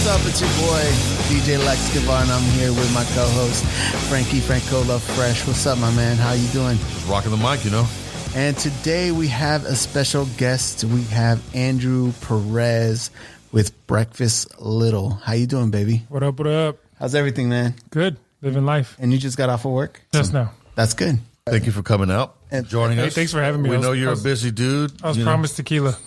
up? It's your boy, DJ LeX Be Frank. I'm here with my co-host, Frankie Francola Fresh. What's up, my man? How you doing? Just rocking the mic, you know. And today we have a special guest. We have Andrew Perez with Breakfast Little. How you doing, baby? What up, what up? How's everything, man? Good. Living life. And you just got off of work? Just now. That's good. Thank you for coming out and joining us. Thanks for having me. We know you're a busy dude. I was promised tequila.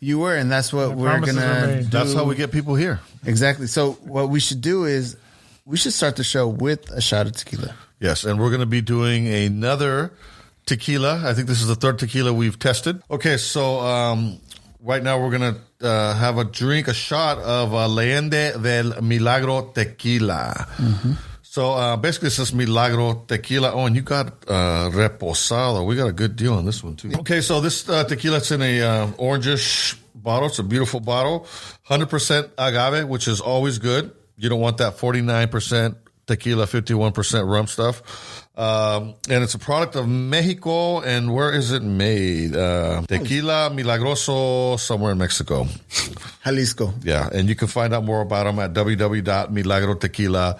You were, and that's what we're going to do. That's how we get people here. Exactly. So what we should do is we should start the show with a shot of tequila. Yes, and we're going to be doing another tequila. I think this is the third tequila we've tested. Okay, so right now we're going to have a shot of Leyenda del Milagro tequila. Mm-hmm. So basically it's this Milagro tequila. Oh, and you got reposado. We got a good deal on this one too. Okay, so this tequila, it's in a orangish bottle. It's a beautiful bottle. 100% agave, which is always good. You don't want that 49% tequila, 51% rum stuff. And it's a product of Mexico. And where is it made? Tequila Milagroso, somewhere in Mexico. Jalisco. Yeah, and you can find out more about them at www.milagrotequila.com.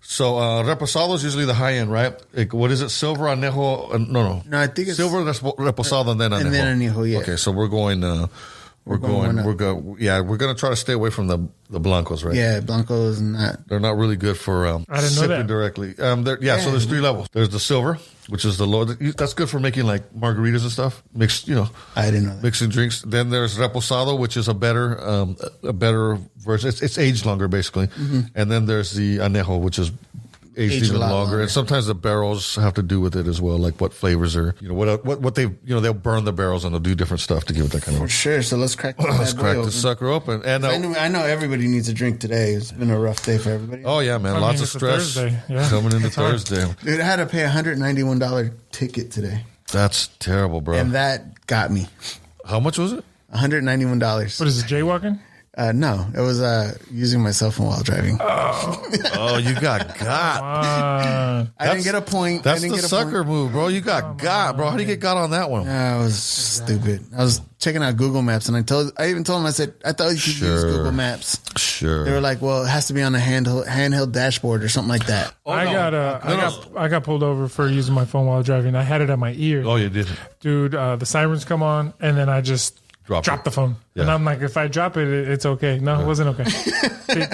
So reposado is usually the high end, right? Like, what is it? Silver anejo? No, I think it's silver reposado and then anejo. And then anejo, yeah. Okay, so we're going to try to stay away from the blancos, right? Yeah, blancos and that. They're not really good for I didn't know sipping that. directly. So there's three levels. There's the silver, which is the low. That's good for making like margaritas and stuff. Mixed, I didn't know that. Mixing drinks. Then there's reposado, which is a better version. It's aged longer, basically. Mm-hmm. And then there's the anejo, which is aged even longer. And sometimes the barrels have to do with it as well, like what flavors are, what they, they'll burn the barrels and they'll do different stuff to give it that kind of. For sure. So let's crack the sucker open. And I know everybody needs a drink today. It's been a rough day for everybody. Oh yeah, man, lots of stress coming into Thursday. Dude, I had to pay $191 ticket today. That's terrible, bro. And that got me. How much was it? $191. What is it, jaywalking? No, it was using my cell phone while driving. Oh, you got. I didn't get a point. That's the sucker move, bro. You got, bro. How do you get got on that one? I was stupid. I was checking out Google Maps, and I even told them, I said, I thought you could use Google Maps. Sure. They were like, well, it has to be on a handheld dashboard or something like that. I got pulled over for using my phone while driving. I had it at my ear. Oh, you did? Dude, the sirens come on, and then I just drop the phone. Yeah. And I'm like, if I drop it, it's okay. No, it wasn't okay.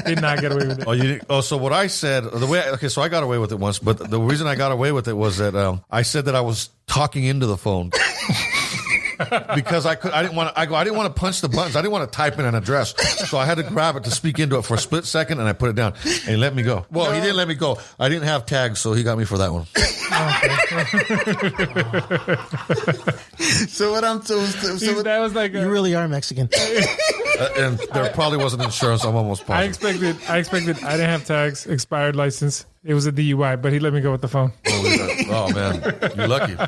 Did not get away with it. Oh, you didn't? Oh, so what I said, so I got away with it once, but the reason I got away with it was that I said that I was talking into the phone. Because I didn't want to punch the buttons. I didn't want to type in an address. So I had to grab it to speak into it for a split second, and I put it down. And he let me go. Well, he didn't let me go. I didn't have tags, so he got me for that one. So what I'm that was like you really are Mexican. And there probably wasn't insurance. I'm almost positive. I expected. I didn't have tags, expired license. It was a DUI, but he let me go with the phone. Oh man, you're lucky. All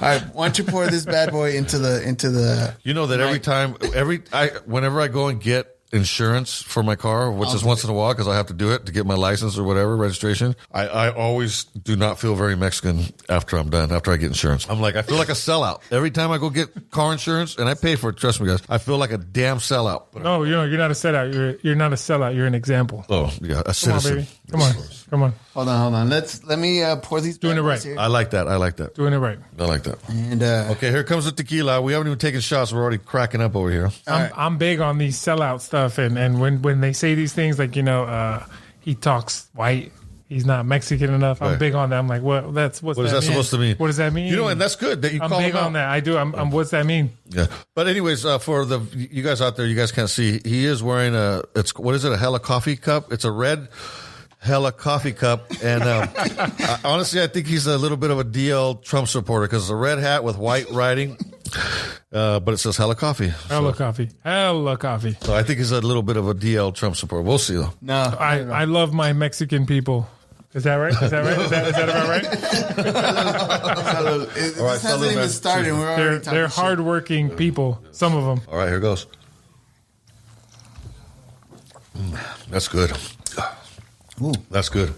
right, why don't you pour this bad boy into the? You know that whenever I go and get insurance for my car, which is once in a while because I have to do it to get my license or whatever, registration, I always do not feel very Mexican after I'm done, after I get insurance. I'm like, I feel like a sellout. Every time I go get car insurance, and I pay for it, trust me guys, I feel like a damn sellout. No, you're not a sellout. You're not a sellout. You're an example. Oh, yeah, a citizen. Come on. Hold on. Let me pour these. Doing it right. Here. I like that. Doing it right. I like that. And okay, here comes the tequila. We haven't even taken shots. We're already cracking up over here. I'm big on these sellout stuff, and when they say these things like he talks white, he's not Mexican enough. I'm big on that. I'm like, what is that supposed to mean? What does that mean? And that's good that you call him out. I'm big on that. I do. What's that mean? Yeah. But anyways, for you guys out there, you guys can't see. He is wearing a Hella coffee cup? It's a red Hella coffee cup, and honestly, I think he's a little bit of a DL Trump supporter because it's a red hat with white writing, but it says Hella coffee. Hella coffee. So I think he's a little bit of a DL Trump supporter. We'll see though. No, I love my Mexican people. Is that right? Is that about right? This hasn't even started. We're already they're hardworking people. Some of them. All right, here goes. That's good. Ooh. That's good.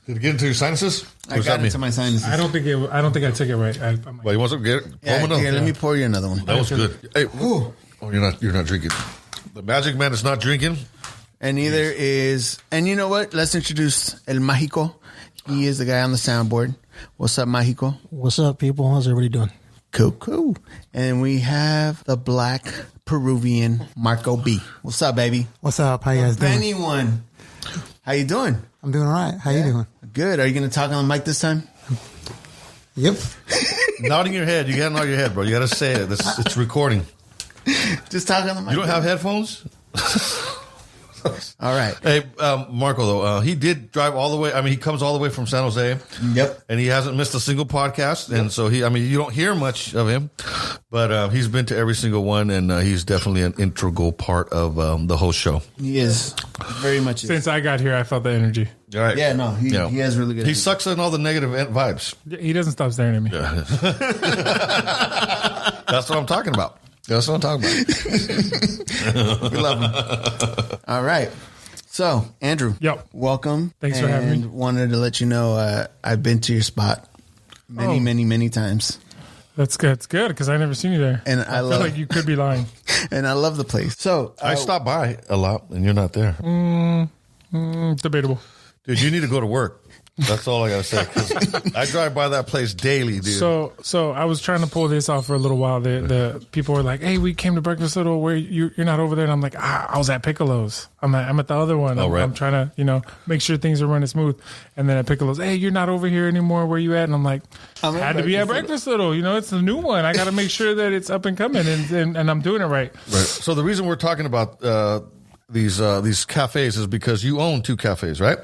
Did it get into your sinuses? I got into my sinuses. I don't think I took it right. Well, you want to get it? Yeah, let me pour you another one. That was good. Hey, oh, you're not drinking. The magic man is not drinking. And neither is... And you know what? Let's introduce El Mágico. He is the guy on the soundboard. What's up, Mágico? What's up, people? How's everybody doing? Cool. And we have the black Peruvian Marco B. What's up, baby? What's up? How you guys doing? Anyone? How you doing? I'm doing all right. How you doing? Good. Are you going to talk on the mic this time? Yep. Nodding your head. You got to nod your head, bro. You got to say it. It's recording. Just talk on the mic. You don't have headphones? All right. Hey, Marco, though, he did drive all the way. I mean, he comes all the way from San Jose. Yep. And he hasn't missed a single podcast. And so you don't hear much of him, but he's been to every single one, and he's definitely an integral part of the whole show. He is. Very much. Since I got here, I felt the energy. All right. Yeah, no, he has really good He energy. sucks in all the negative vibes. He doesn't stop staring at me. That's what I'm talking about. That's what I'm talking about. We love him. All right. So, Andrew. Yep. Welcome. Thanks for having me. And wanted to let you know I've been to your spot many times. That's good. It's good because I never seen you there. And I feel like you could be lying. And I love the place. So I stop by a lot, and you're not there. Debatable. Dude, you need to go to work. That's all I got to say. 'Cause I drive by that place daily, dude. So I was trying to pull this off for a little while. The people were like, "Hey, we came to Breakfast Little. Where you're not over there?" And I'm like, I was at Piccolo's. I'm at the other one. Oh, right. I'm trying to make sure things are running smooth. And then at Piccolo's, hey, you're not over here anymore. Where you at? And I'm like, I'm at had to be at Breakfast Little. It's the new one. I got to make sure that it's up and coming, and I'm doing it right. Right. So the reason we're talking about these cafes is because you own 2 cafes, right?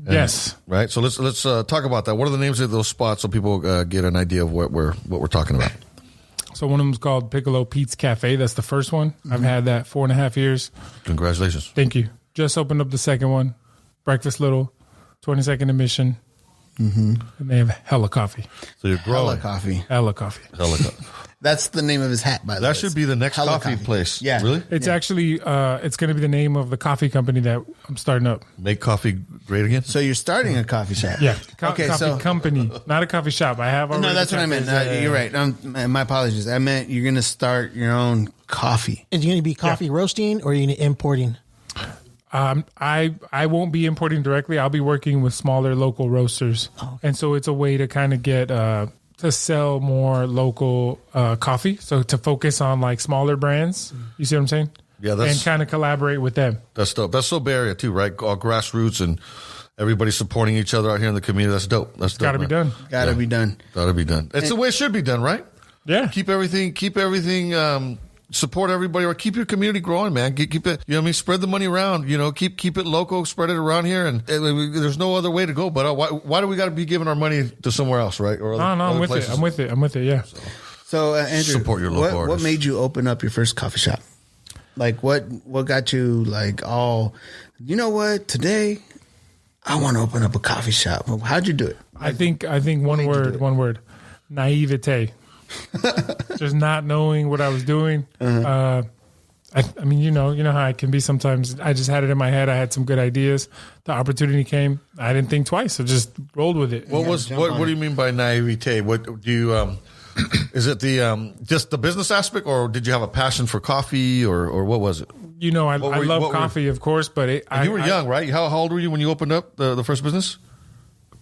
Yes. Right. So let's talk about that. What are the names of those spots so people get an idea of what we're talking about? So one of them is called Piccolo Pete's Cafe. That's the first one. I've had that 4.5 years. Congratulations. Thank you. Just opened up the second one. Breakfast Little, 22nd admission. And they have hella coffee. So you're growing. Hella coffee. Hella coffee. That's the name of his hat, by the way. That should be the next Hella coffee place. Yeah. Really? It's actually, it's going to be the name of the coffee company that I'm starting up. Make coffee great again? So you're starting a coffee shop. Yeah. Okay, coffee so company, not a coffee shop. I have already. no, that's what I meant. You're right. My apologies. I meant you're going to start your own coffee. Is it going to be coffee roasting or are you going to importing? I won't be importing directly. I'll be working with smaller local roasters. And so it's a way to kind of get to sell more local coffee. So to focus on like smaller brands. You see what I'm saying? Yeah, and kind of collaborate with them. That's dope. That's so Bay Area too, right? All grassroots and everybody supporting each other out here in the community. That's dope. That's dope. Got to be done. Gotta be done. Gotta be done. It's the way it should be done, right? Yeah. Keep everything. Support everybody, or keep your community growing, man. Keep it. You know what I mean? Spread the money around. Keep it local. Spread it around here, and there's no other way to go. But why do we got to be giving our money to somewhere else, right? Or No, I'm with it. I'm with it. Yeah. So Andrew, Support your local what artists. made you open up your first coffee shop? Like what got you like, oh, you know what? Today, I want to open up a coffee shop. How'd you do it? I think one word, naivete. Just not knowing what I was doing. I mean, you know how I can be sometimes. I just had it in my head. I had some good ideas. The opportunity came. I didn't think twice. I just rolled with it. What do you mean by naivete? What do you is it the just the business aspect, or did you have a passion for coffee, or what was it? I love coffee, of course, but You were young, right? How old were you when you opened up the first business?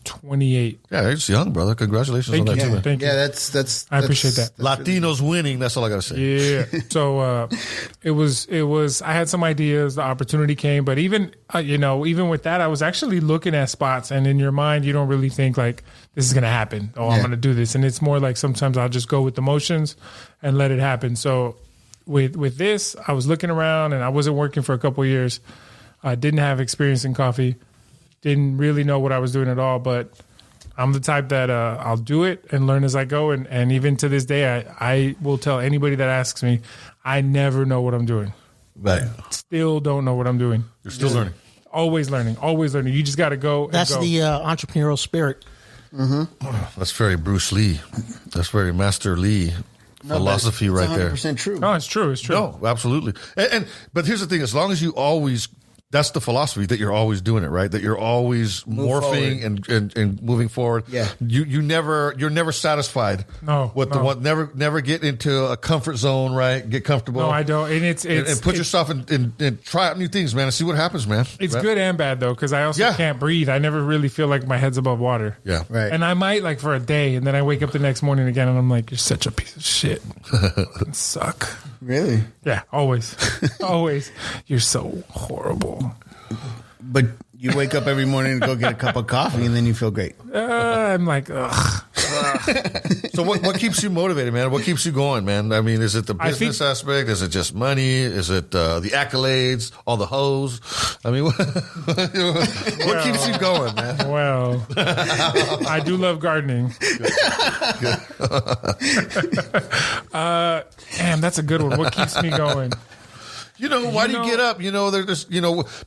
28. Yeah, it's young, brother. Congratulations on that too, man. Thank you. Yeah, that's I appreciate that. Latinos winning. That's all I gotta say. Yeah. So it was. I had some ideas. The opportunity came, but even with that, I was actually looking at spots. And in your mind, you don't really think like this is gonna happen. Oh, I'm gonna do this. And it's more like sometimes I'll just go with the motions and let it happen. So with this, I was looking around and I wasn't working for a couple of years. I didn't have experience in coffee. Didn't really know what I was doing at all, but I'm the type that I'll do it and learn as I go. And even to this day, I will tell anybody that asks me, I never know what I'm doing. Right. Still don't know what I'm doing. You're still learning. Always learning. Always learning. You just got to go. That's the entrepreneurial spirit. That's very Bruce Lee. That's very Master Lee philosophy it's right there. 100% true. No, it's true. It's true. No, absolutely. But here's the thing: as long as you always that's the philosophy, that you're always doing it, right? That you're always morphing and moving forward. Yeah. You're never satisfied. Never get into a comfort zone, right? Get comfortable. No, I don't. And and put yourself in and try out new things, man, and see what happens, man. It's right? good and bad though, because I also can't breathe. I never really feel like my head's above water. Yeah. Right. And I might like for a day, and then I wake up the next morning again, and I'm like, "You're such a piece of shit. You suck." Really? Yeah, always, always. You're so horrible. But you wake up every morning and go get a cup of coffee, and then you feel great. I'm like, ugh. So what keeps you motivated, man? What keeps you going, man? I mean, is it the business aspect? Is it just money? Is it the accolades? All the hoes? I mean, what keeps you going, man? Well, I do love gardening. Damn, that's a good one. What keeps me going? Why do you get up? They're just,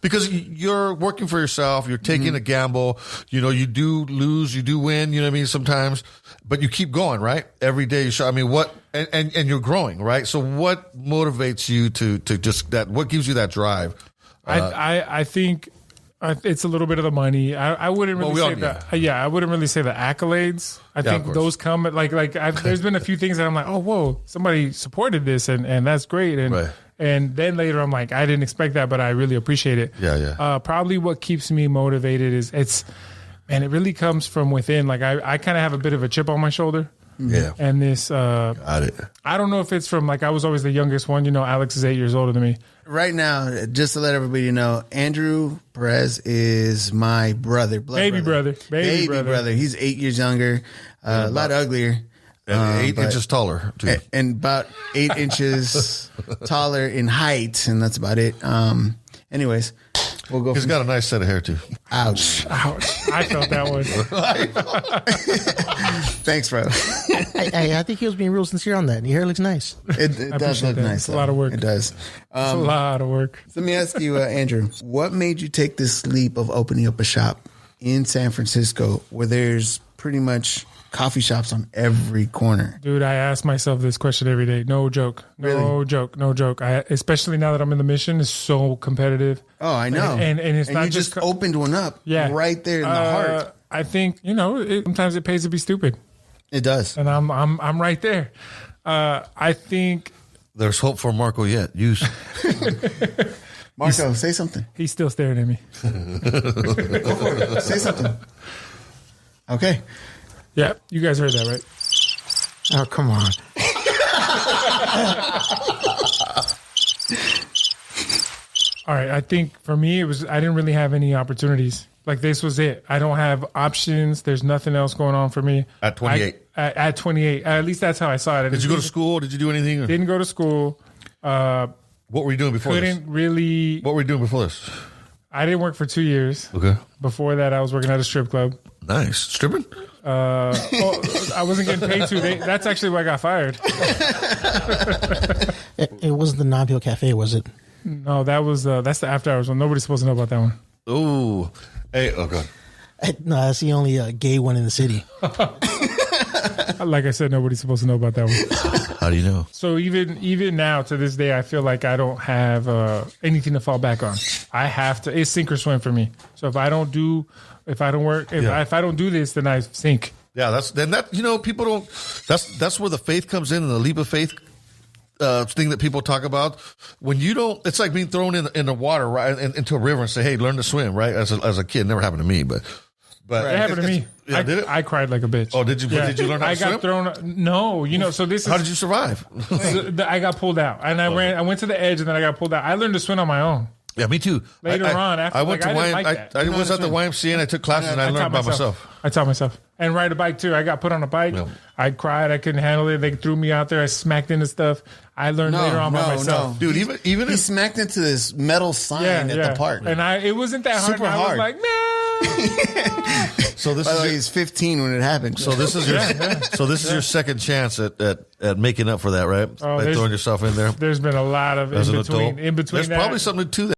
because you're working for yourself, you're taking a gamble, you do lose, you do win, you know what I mean, sometimes, but you keep going, right? Every day you show, I mean, and you're growing, right? So what motivates you to just what gives you that drive? I think it's a little bit of the money. I wouldn't really say that. Yeah, I wouldn't really say the accolades. I think those come there's been a few things that I'm like, oh, whoa, somebody supported this and that's great. And, right. And then later I'm like, I didn't expect that, but I really appreciate it. Yeah. Probably what keeps me motivated is it really comes from within. Like I kind of have a bit of a chip on my shoulder. Yeah. And this, got it. I don't know if it's from I was always the youngest one. Alex is 8 years older than me. Right now, just to let everybody know, Andrew Perez is my brother, Baby brother. He's 8 years younger, a lot uglier. And 8 inches taller, too. And about 8 inches taller in height, and that's about it. Anyways, we'll go. He's got a nice set of hair, too. Ouch. I felt that one. Thanks, bro. I think he was being real sincere on that. Your hair looks nice. It does look nice. It's a lot of work. It does. It's a lot of work. Let me ask you, Andrew, what made you take this leap of opening up a shop in San Francisco where there's pretty much coffee shops on every corner? Dude, I ask myself this question every day. No joke. No joke. Especially now that I'm in the Mission, it's so competitive. Oh, I know. And it's not you just opened one up right there in the heart. I think, sometimes it pays to be stupid. It does. And I'm right there. I think there's hope for Marco yet. Marco, say something. He's still staring at me. Go for it. Say something. Okay. Yeah, you guys heard that, right? Oh, come on. All right, I think for me, I didn't really have any opportunities. Like, this was it. I don't have options. There's nothing else going on for me. At 28? At 28. At least that's how I saw it. Did you go to school? Did you do anything? Didn't go to school. What were you doing before this? Couldn't really. What were you doing before this? I didn't work for 2 years. Okay. Before that, I was working at a strip club. Nice. Stripping? I wasn't getting paid to. That's actually why I got fired. It wasn't the Non-Peel Cafe, was it? No, that's the after hours one. Nobody's supposed to know about that one. Ooh. Hey, oh, God. No, that's the only gay one in the city. Like I said, nobody's supposed to know about that one. How do you know? So even now to this day, I feel like I don't have anything to fall back on. I have to. It's sink or swim for me. So if I don't work, if I don't do this, then I sink. Yeah, people don't. That's where the faith comes in, and the leap of faith thing that people talk about. When you don't, it's like being thrown in the water, right, into a river, and say, "Hey, learn to swim." Right, as a kid, never happened to me, but it happened to me. Yeah, did it? I cried like a bitch. Oh, did you? Yeah. Did you learn how to swim? I got thrown. No, so this is. How did you survive? I got pulled out, and I went to the edge, and then I got pulled out. I learned to swim on my own. Yeah, me too. Later on, after I went to I was at the YMCA and I took classes and I learned by myself. I taught myself and ride a bike too. I got put on a bike. Yeah. I cried. I couldn't handle it. They threw me out there. I smacked into stuff. I learned later on by myself. Dude, even he smacked into this metal sign at the park, and it wasn't that hard. Super hard. I was like, no. So this By the way, he's 15 when it happened. So this is your second chance at making up for that, right? By throwing yourself in there. There's been a lot of in between. There's probably something to that.